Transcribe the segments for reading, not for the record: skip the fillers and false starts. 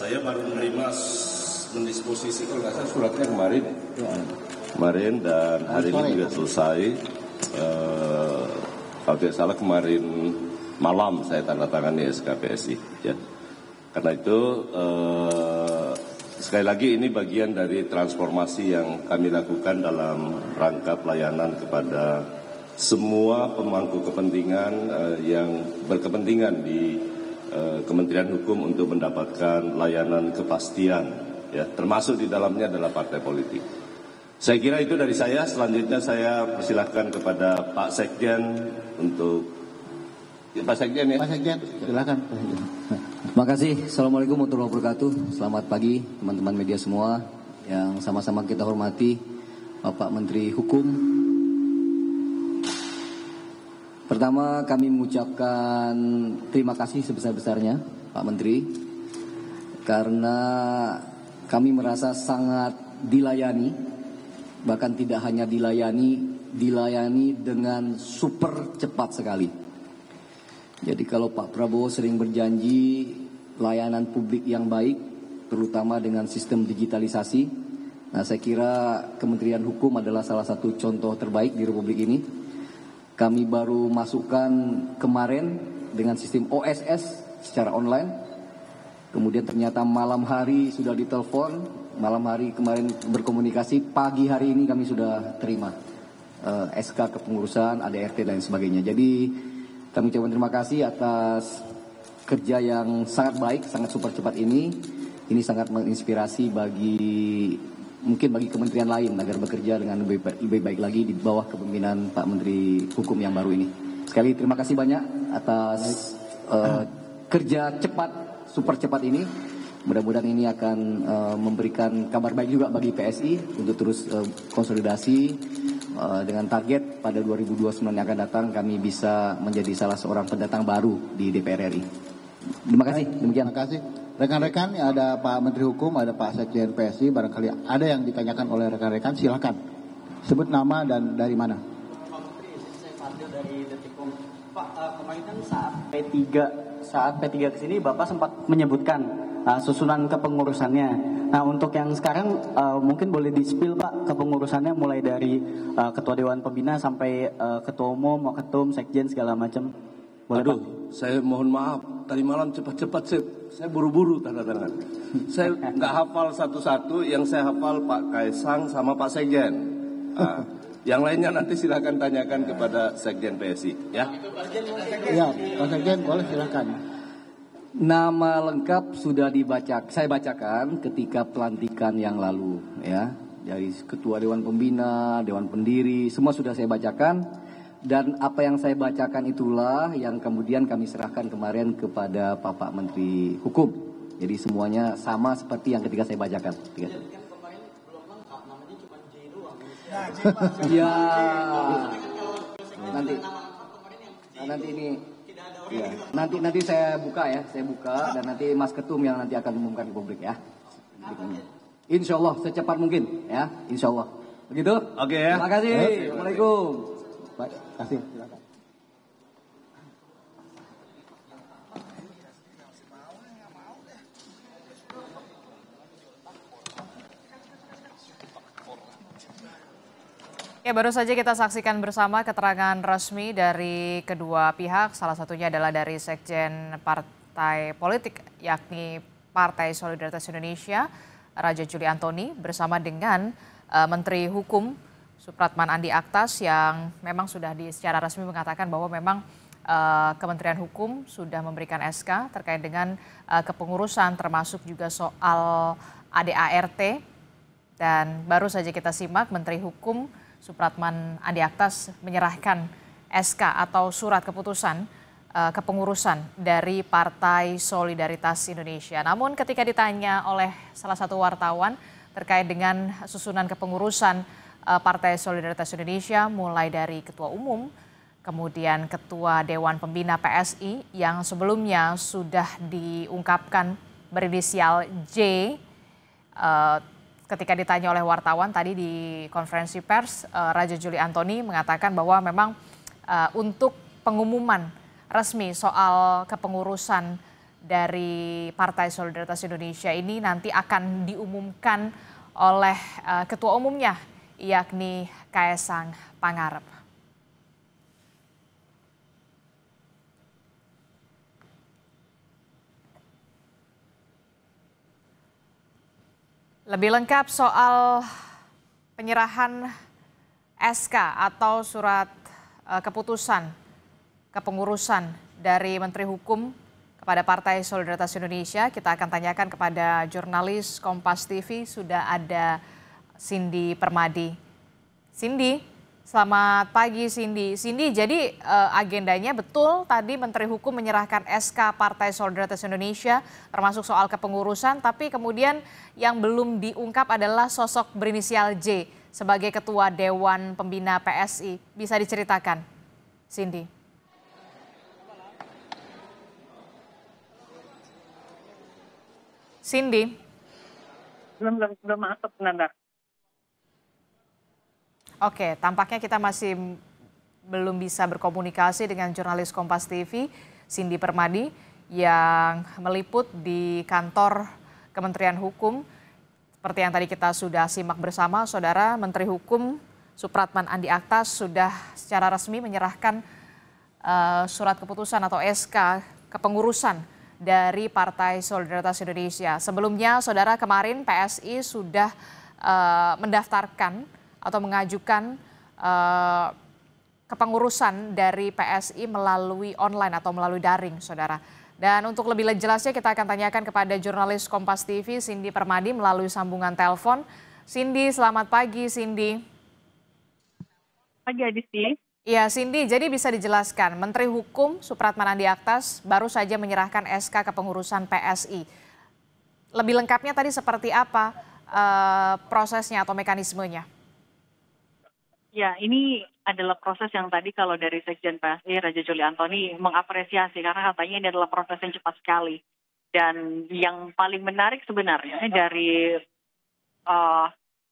Saya baru menerima mendisposisi kalau nggak salah suratnya kemarin. Kemarin dan hari ini juga selesai. Kalau tidak salah kemarin malam saya tanda tangan di SKPSI. Ya. Karena itu sekali lagi ini bagian dari transformasi yang kami lakukan dalam rangka pelayanan kepada semua pemangku kepentingan yang berkepentingan di Kementerian Hukum untuk mendapatkan layanan kepastian, ya, termasuk di dalamnya adalah partai politik. Saya kira itu dari saya. Selanjutnya saya persilahkan kepada Pak Sekjen untuk Pak Sekjen ya. Pak Sekjen, silakan. Terima kasih. Assalamualaikum warahmatullahi wabarakatuh. Selamat pagi teman-teman media semua yang sama-sama kita hormati Bapak Menteri Hukum. Pertama kami mengucapkan terima kasih sebesar-besarnya Pak Menteri, karena kami merasa sangat dilayani, bahkan tidak hanya dilayani dengan super cepat sekali. Jadi kalau Pak Prabowo sering berjanji layanan publik yang baik, terutama dengan sistem digitalisasi, nah saya kira Kementerian Hukum adalah salah satu contoh terbaik di Republik ini. Kami baru masukkan kemarin dengan sistem OSS secara online. Kemudian ternyata malam hari sudah ditelepon, malam hari kemarin berkomunikasi, pagi hari ini kami sudah terima SK kepengurusan, ADRT dan sebagainya. Jadi kami ucapkan terima kasih atas kerja yang sangat baik, sangat super cepat ini. Ini sangat menginspirasi mungkin bagi kementerian lain agar bekerja dengan lebih baik lagi di bawah kepemimpinan Pak Menteri Hukum yang baru ini. Sekali terima kasih banyak atas kerja cepat, super cepat ini. Mudah-mudahan ini akan memberikan kabar baik juga bagi PSI untuk terus konsolidasi dengan target pada 2029 yang akan datang kami bisa menjadi salah seorang pendatang baru di DPR RI. Terima kasih. Demikian. Terima kasih. Rekan-rekan, ada Pak Menteri Hukum, ada Pak Sekjen PSI, barangkali ada yang ditanyakan oleh rekan-rekan, silakan. Sebut nama dan dari mana. Pak Menteri, saya Fadil dari Detikom. Pak, kemarin kan saat P3 kesini Bapak sempat menyebutkan susunan kepengurusannya. Nah, untuk yang sekarang mungkin boleh di-spill Pak kepengurusannya mulai dari Ketua Dewan Pembina sampai Ketua Umum, Waketum, Sekjen segala macam. Boleh, Aduh, Pak? saya mohon maaf. Tadi malam cepat-cepat saya buru-buru tanda tangan. Saya nggak hafal satu-satu. Yang saya hafal Pak Kaisang sama Pak Sekjen. Yang lainnya nanti silakan tanyakan kepada Sekjen PSI. Ya. Ya, Pak Sekjen boleh silakan. Nama lengkap sudah saya bacakan ketika pelantikan yang lalu, ya. Dari Ketua Dewan Pembina, Dewan Pendiri, semua sudah saya bacakan. Dan apa yang saya bacakan itulah yang kemudian kami serahkan kemarin kepada Bapak Menteri Hukum. Jadi semuanya sama seperti yang ketika saya bacakan. Ya, nanti ini, ya, nanti saya buka dan nanti Mas Ketum yang nanti akan umumkan ke publik ya. Insya Allah secepat mungkin ya, Insya Allah. Begitu? Oke ya. Terima kasih. Assalamualaikum. Baik, kasih, silakan. Ya, baru saja kita saksikan bersama keterangan resmi dari kedua pihak. Salah satunya adalah dari Sekjen Partai Politik, yakni Partai Solidaritas Indonesia, Raja Juli Antoni, bersama dengan Menteri Hukum Supratman Andi Aktas, yang memang sudah secara resmi mengatakan bahwa memang Kementerian Hukum sudah memberikan SK terkait dengan kepengurusan, termasuk juga soal ADART. Dan baru saja kita simak Menteri Hukum Supratman Andi Aktas menyerahkan SK atau surat keputusan kepengurusan dari Partai Solidaritas Indonesia. Namun ketika ditanya oleh salah satu wartawan terkait dengan susunan kepengurusan Partai Solidaritas Indonesia, mulai dari Ketua Umum, kemudian Ketua Dewan Pembina PSI yang sebelumnya sudah diungkapkan berinisial J. Ketika ditanya oleh wartawan tadi di konferensi pers, Raja Juli Antoni mengatakan bahwa memang untuk pengumuman resmi soal kepengurusan dari Partai Solidaritas Indonesia ini nanti akan diumumkan oleh ketua umumnya, yakni Kaesang Pangarep. Lebih lengkap soal penyerahan SK atau surat keputusan kepengurusan dari Menteri Hukum kepada Partai Solidaritas Indonesia, kita akan tanyakan kepada jurnalis Kompas TV, sudah ada Cindy Permadi. Cindy, selamat pagi Cindy. Cindy, jadi agendanya betul tadi Menteri Hukum menyerahkan SK Partai Solidaritas Indonesia termasuk soal kepengurusan, tapi kemudian yang belum diungkap adalah sosok berinisial J sebagai Ketua Dewan Pembina PSI. Bisa diceritakan, Cindy? Cindy? Belum masuk, Nanda. Oke, tampaknya kita masih belum bisa berkomunikasi dengan jurnalis Kompas TV, Cindy Permadi, yang meliput di kantor Kementerian Hukum. Seperti yang tadi kita sudah simak bersama, Saudara, Menteri Hukum Supratman Andi Aktas sudah secara resmi menyerahkan surat keputusan atau SK kepengurusan dari Partai Solidaritas Indonesia. Sebelumnya, Saudara, kemarin PSI sudah mendaftarkan atau mengajukan kepengurusan dari PSI melalui online atau melalui daring, Saudara. Dan untuk lebih jelasnya kita akan tanyakan kepada jurnalis Kompas TV, Cindy Permadi, melalui sambungan telepon. Cindy, selamat pagi, Cindy. Pagi, Adisti. Ya, Cindy, jadi bisa dijelaskan, Menteri Hukum Supratman Andi Aktas baru saja menyerahkan SK kepengurusan PSI. Lebih lengkapnya tadi seperti apa prosesnya atau mekanismenya? Ya, ini adalah proses yang tadi kalau dari Sekjen PSI, Raja Juli Antoni, mengapresiasi karena katanya ini adalah proses yang cepat sekali. Dan yang paling menarik sebenarnya dari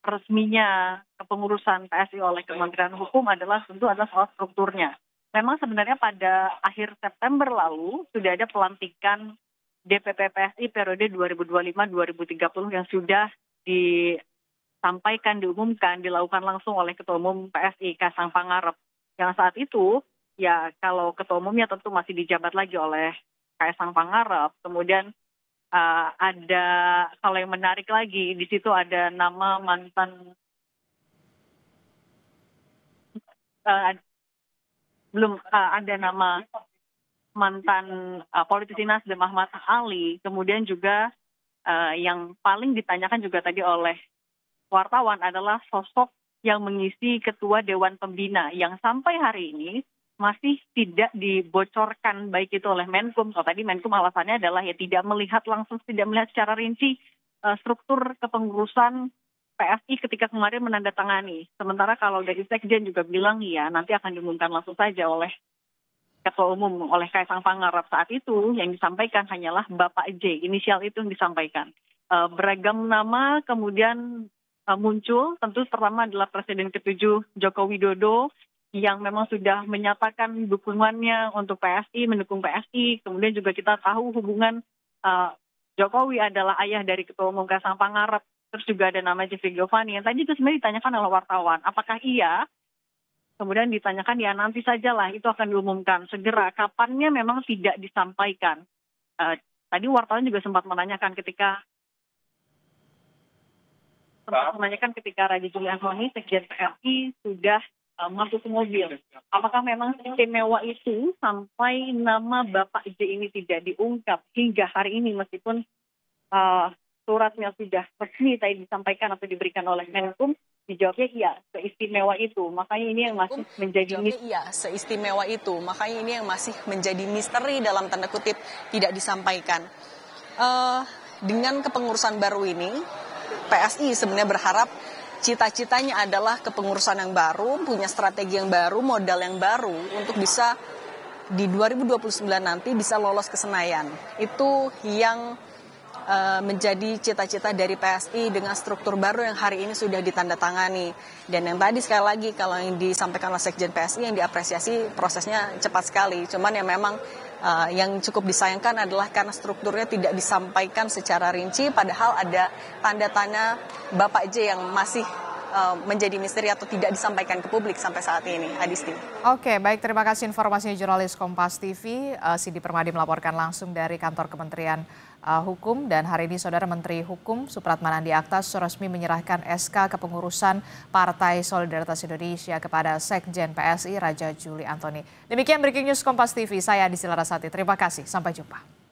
resminya kepengurusan PSI oleh Kementerian Hukum adalah tentu adalah soal strukturnya. Memang sebenarnya pada akhir September lalu sudah ada pelantikan DPP PSI periode 2025-2030 yang sudah disampaikan, diumumkan, dilakukan langsung oleh Ketua Umum PSI, Kaesang Pangarep. Yang saat itu, ya kalau Ketua Umumnya tentu masih dijabat lagi oleh Kaesang Pangarep. Kemudian ada, kalau yang menarik lagi, di situ ada nama mantan, ada nama mantan politisi Nasdem Ahmad Ali. Kemudian juga yang paling ditanyakan juga tadi oleh wartawan adalah sosok yang mengisi Ketua Dewan Pembina yang sampai hari ini masih tidak dibocorkan baik itu oleh Menkum. Kalau tadi Menkum alasannya adalah ya tidak melihat langsung, tidak melihat secara rinci struktur kepengurusan PSI ketika kemarin menandatangani. Sementara kalau dari Sekjen juga bilang ya nanti akan diumumkan langsung saja oleh Ketua Umum, oleh Kaesang Pangarep. Saat itu yang disampaikan hanyalah Bapak J, inisial itu yang disampaikan. Beragam nama kemudian muncul, tentu pertama adalah Presiden ke-7 Joko Widodo yang memang sudah menyatakan dukungannya untuk PSI, mendukung PSI. Kemudian juga kita tahu hubungan Jokowi adalah ayah dari Ketua Umum Kaesang Pangarep. Terus juga ada nama Jeffrey Giovanni yang tadi itu sebenarnya ditanyakan oleh wartawan. Apakah iya? Kemudian ditanyakan ya nanti sajalah itu akan diumumkan segera. Kapannya memang tidak disampaikan. Tadi wartawan juga sempat menanyakan ketika Raja Juli Antoni, Sekjen PSI sudah masuk ke mobil. Apakah memang istimewa itu sampai nama Bapak J ini tidak diungkap hingga hari ini meskipun suratnya sudah resmi tadi disampaikan atau diberikan oleh Menkum, dijawabnya iya, seistimewa itu. Makanya ini yang masih menjadi seistimewa itu. Makanya ini yang masih menjadi misteri dalam tanda kutip tidak disampaikan. Dengan kepengurusan baru ini, PSI sebenarnya berharap cita-citanya adalah kepengurusan yang baru, punya strategi yang baru, modal yang baru untuk bisa di 2029 nanti bisa lolos ke Senayan. Itu yang menjadi cita-cita dari PSI dengan struktur baru yang hari ini sudah ditandatangani. Dan yang tadi sekali lagi kalau yang disampaikan oleh Sekjen PSI yang diapresiasi prosesnya cepat sekali. Cuman yang memang Yang cukup disayangkan adalah karena strukturnya tidak disampaikan secara rinci, padahal ada tanda tanya Bapak J yang masih menjadi misteri atau tidak disampaikan ke publik sampai saat ini. Adisti. Oke, baik, terima kasih informasinya jurnalis Kompas TV. Sidi Permadi melaporkan langsung dari kantor Kementerian Hukum, dan hari ini Saudara Menteri Hukum Supratman Andi Aktas resmi menyerahkan SK kepengurusan Partai Solidaritas Indonesia kepada Sekjen PSI Raja Juli Antoni. Demikian Breaking News Kompas TV, saya Adisti Larasati. Terima kasih, sampai jumpa.